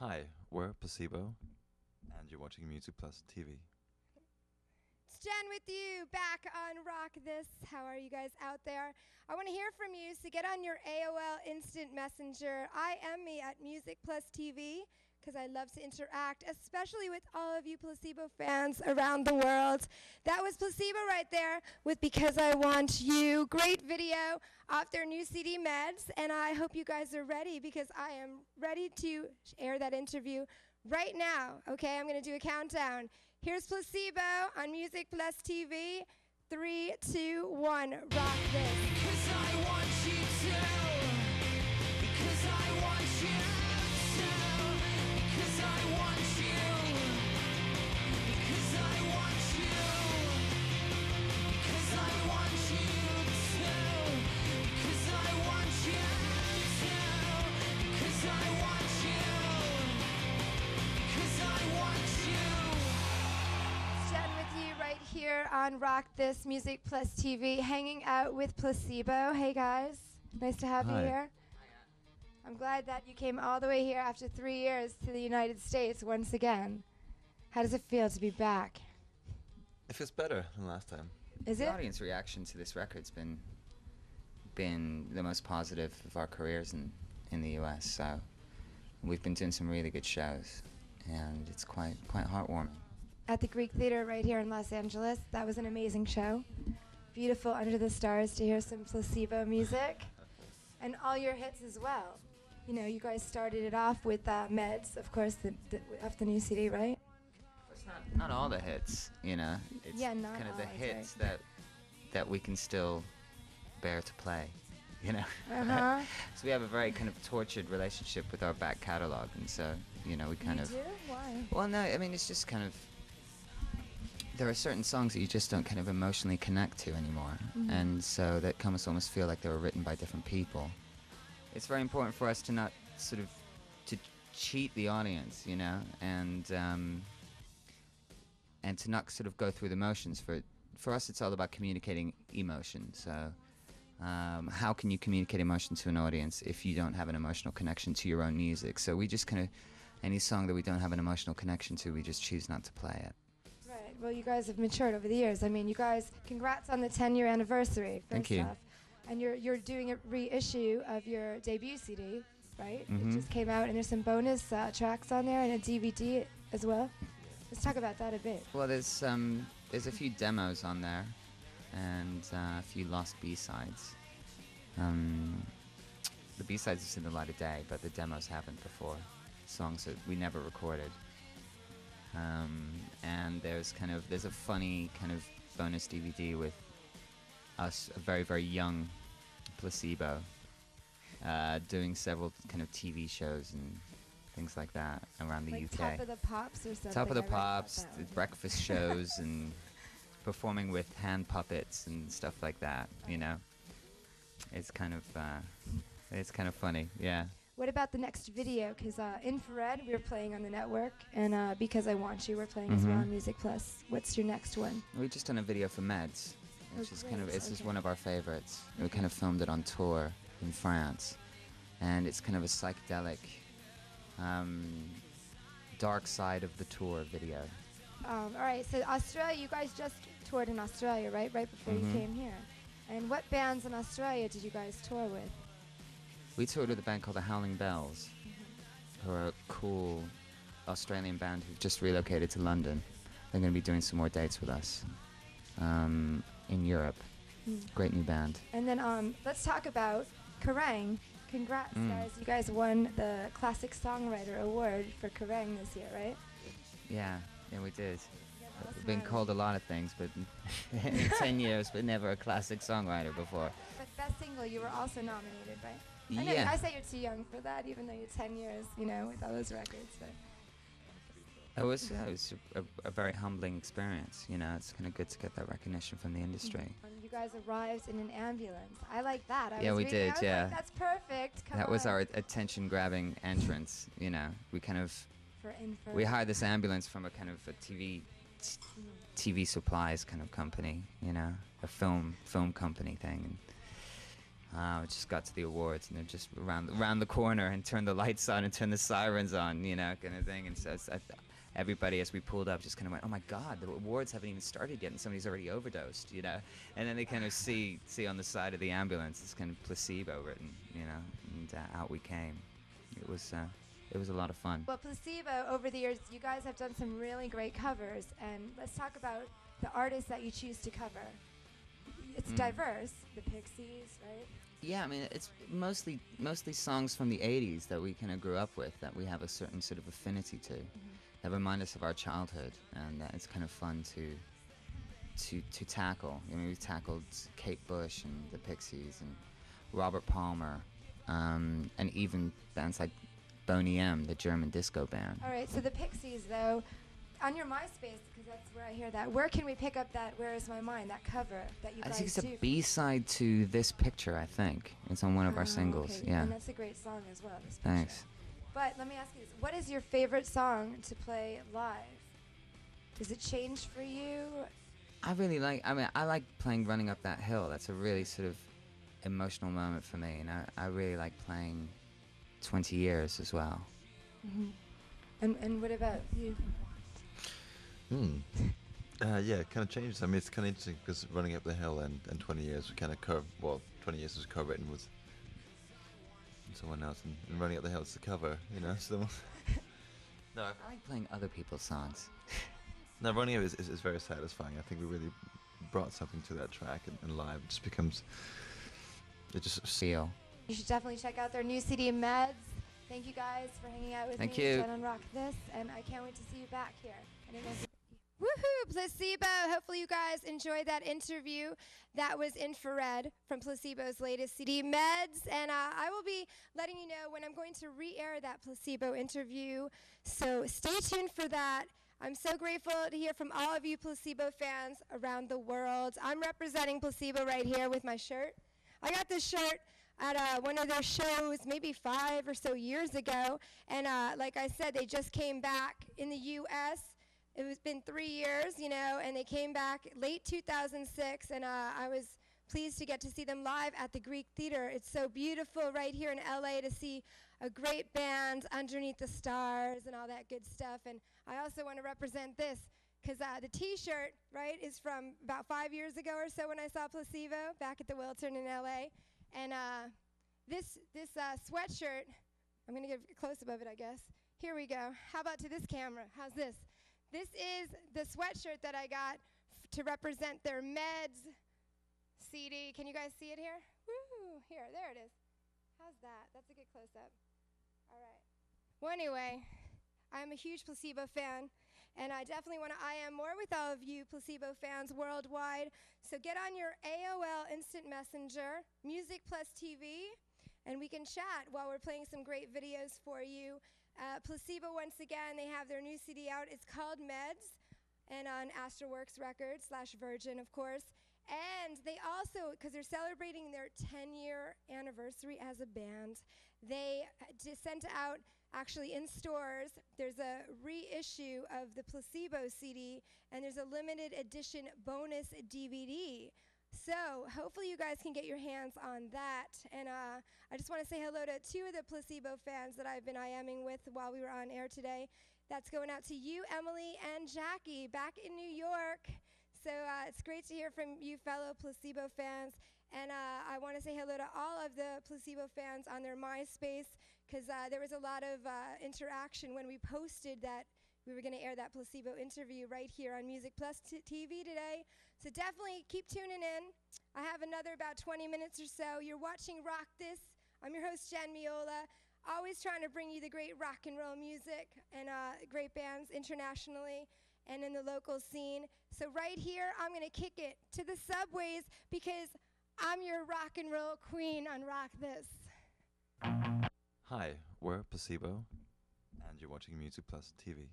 Hi, we're Placebo, and you're watching Music Plus TV. It's Jen with you, back on Rock This. How are you guys out there? I want to hear from you, so get on your AOL Instant Messenger. I am me at Music Plus TV, because I love to interact, especially with all of you Placebo fans around the world. That was Placebo right there with Because I Want You. Great video off their new CD, Meds, and I hope you guys are ready, because I am ready to air that interview right now. Okay, I'm going to do a countdown. Here's Placebo on Music Plus TV. 3, 2, 1, rock this. Because I want you to. Because I want you to. Because I want you. Because I want you. Because I want you to. Because I want you to. Because I want you. Because I want you. Jen with you right here on Rock This Music Plus TV, hanging out with Placebo. Hey guys, nice to have you Hi. here. I'm glad that you came all the way here after 3 years to the United States once again. How does it feel to be back? It feels better than last time. Is The it? audience reaction to this record's been the most positive of our careers in the U.S. So we've been doing some really good shows, and it's quite heartwarming. At the Greek Theater right here in Los Angeles. That was an amazing show. Beautiful under the stars to hear some Placebo music. And all your hits as well. You know, you guys started it off with Meds, of course, off the new CD, right? It's not all the hits, you know. It's Yeah, not kind of all, the that's hits right. that we can still bear to play, you know. Uh-huh. So we have a very kind of tortured relationship with our back catalog, and so we kind You of. do? Why? Well, no, I mean it's just kind of. There are certain songs that you just don't kind of emotionally connect to anymore, and so that almost feel like they were written by different people. It's very important for us to not sort of to cheat the audience, you know, and to not sort of go through the motions. For us, it's all about communicating emotion. So, how can you communicate emotion to an audience if you don't have an emotional connection to your own music? So we just kind of any song that we don't have an emotional connection to, we just choose not to play it. Right. Well, you guys have matured over the years. I mean, you guys, congrats on the 10-year anniversary, first Thank you. off. And you're doing a reissue of your debut CD, right? Mhm. It just came out, and there's some bonus tracks on there and a DVD as well. Let's talk about that a bit. Well, there's a few demos on there, and a few lost B-sides. The B-sides have seen the light of day, but the demos haven't before. Songs that we never recorded. And there's a funny kind of bonus DVD with us, a very, very young Placebo, doing several kind of TV shows and things like that around the Like UK. Top of the Pops or something. Top of I the read about Pops, that the one. breakfast shows, and performing with hand puppets and stuff like that. You know, it's kind of funny. Yeah. What about the next video? Because Infrared, we're playing on the network, and Because I Want You, we're playing as well on Music Plus. What's your next one? We just done a video for Meds, which Oh, is kind of great, this is okay. one of our favorites. We kind of filmed it on tour in France, and it's kind of a psychedelic, dark side of the tour video. All right, so Australia, you guys just toured in Australia, right? Right before you came here. And what bands in Australia did you guys tour with? We toured with a band called the Howling Bells, who are a cool Australian band who've just relocated to London. They're going to be doing some more dates with us in Europe. Great new band. And then let's talk about Kerrang. Congrats, guys. You guys won the Classic Songwriter Award for Kerrang this year, right? Yeah, we did. that's We've been gnarly. called a lot of things, but in 10 years, but never a classic songwriter before. But Best Single, you were also nominated, right? I know, Yeah. I say you're too young for that, even though you're 10 years, you know, with all those records. But It was a very humbling experience. You know, it's kind of good to get that recognition from the industry. you guys arrived in an ambulance. I like that. Yeah, we did, I was yeah. Like, that's perfect. Come That was on. our attention-grabbing entrance. You know, we kind of For info. we hired this ambulance from a kind of a TV supplies kind of company. You know, a film company thing. We just got to the awards, and they're just around the corner, and turned the lights on and turned the sirens on, you know, kind of thing. And so everybody, as we pulled up, just kind of went, "Oh my God, the awards haven't even started yet, and somebody's already overdosed," you know. And then they kind of see on the side of the ambulance, it's kind of placebo written, you know, and out we came. It was a lot of fun. Well, Placebo, over the years, you guys have done some really great covers, and let's talk about the artists that you choose to cover. It's diverse, the Pixies, right? Yeah, I mean, it's mostly songs from the 80s that we kind of grew up with, that we have a certain sort of affinity to, that remind us of our childhood, and it's kind of fun to tackle. I mean, we've tackled Kate Bush and the Pixies and Robert Palmer, and even bands like Boney M, the German disco band. All right, so the Pixies, though, on your MySpace, because that's where I hear that, where can we pick up that Where Is My Mind, that cover that you I guys think it's do? a B-side to This Picture, I think. It's on one of our singles, okay. yeah. And that's a great song as well, This Picture. Thanks. But let me ask you this. What is your favorite song to play live? Does it change for you? I like playing Running Up That Hill. That's a really sort of emotional moment for me, and I really like playing 20 Years as well. And what about you? Yeah, it kind of changes. I mean, it's kind of interesting because Running Up the Hill and 20 Years were kind of 20 Years was co-written with someone else, and Running Up the Hill is the cover, you know. So no, I like playing other people's songs. no, Running Up is very satisfying. I think we really brought something to that track, and live it just becomes, it just Feel. You should definitely check out their new CD, Meds. Thank you guys for hanging out with Thank me you. Jen on Rock This, and I can't wait to see you back here. Woohoo, Placebo. Hopefully you guys enjoyed that interview. That was Infrared from Placebo's latest CD, Meds. And I will be letting you know when I'm going to re-air that Placebo interview. So stay tuned for that. I'm so grateful to hear from all of you Placebo fans around the world. I'm representing Placebo right here with my shirt. I got this shirt at one of their shows maybe 5 or so years ago. And like I said, they just came back in the U.S. It was been 3 years, you know, and they came back late 2006, and I was pleased to get to see them live at the Greek Theater. It's so beautiful right here in LA to see a great band underneath the stars and all that good stuff. And I also want to represent this, because the T-shirt, right, is from about 5 years ago or so when I saw Placebo back at the Wiltern in LA. And this sweatshirt, I'm going to give a close-up of it, I guess. Here we go. How about to this camera? How's this? This is the sweatshirt that I got to represent their Meds CD. Can you guys see it here? Woo! Here, there it is. How's that? That's a good close-up. All right. Well, anyway, I'm a huge Placebo fan, and I definitely want to IM more with all of you Placebo fans worldwide. So get on your AOL Instant Messenger, Music Plus TV, and we can chat while we're playing some great videos for you. Placebo, once again, they have their new CD out. It's called Meds, and on Astroworks Records /Virgin, of course. And they also, because they're celebrating their 10-year anniversary as a band, they sent out, actually in stores, there's a reissue of the Placebo CD, and there's a limited edition bonus DVD. So hopefully you guys can get your hands on that. And I just want to say hello to 2 of the Placebo fans that I've been IMing with while we were on air today. That's going out to you, Emily, and Jackie, back in New York. So it's great to hear from you fellow Placebo fans. And I want to say hello to all of the Placebo fans on their MySpace, because there was a lot of interaction when we posted that we were going to air that Placebo interview right here on Music Plus TV today. So definitely keep tuning in. I have another about 20 minutes or so. You're watching Rock This. I'm your host, Jen Meola, always trying to bring you the great rock and roll music and great bands internationally and in the local scene. So right here, I'm going to kick it to the subways, because I'm your rock and roll queen on Rock This. Hi, we're Placebo, and you're watching Music Plus TV.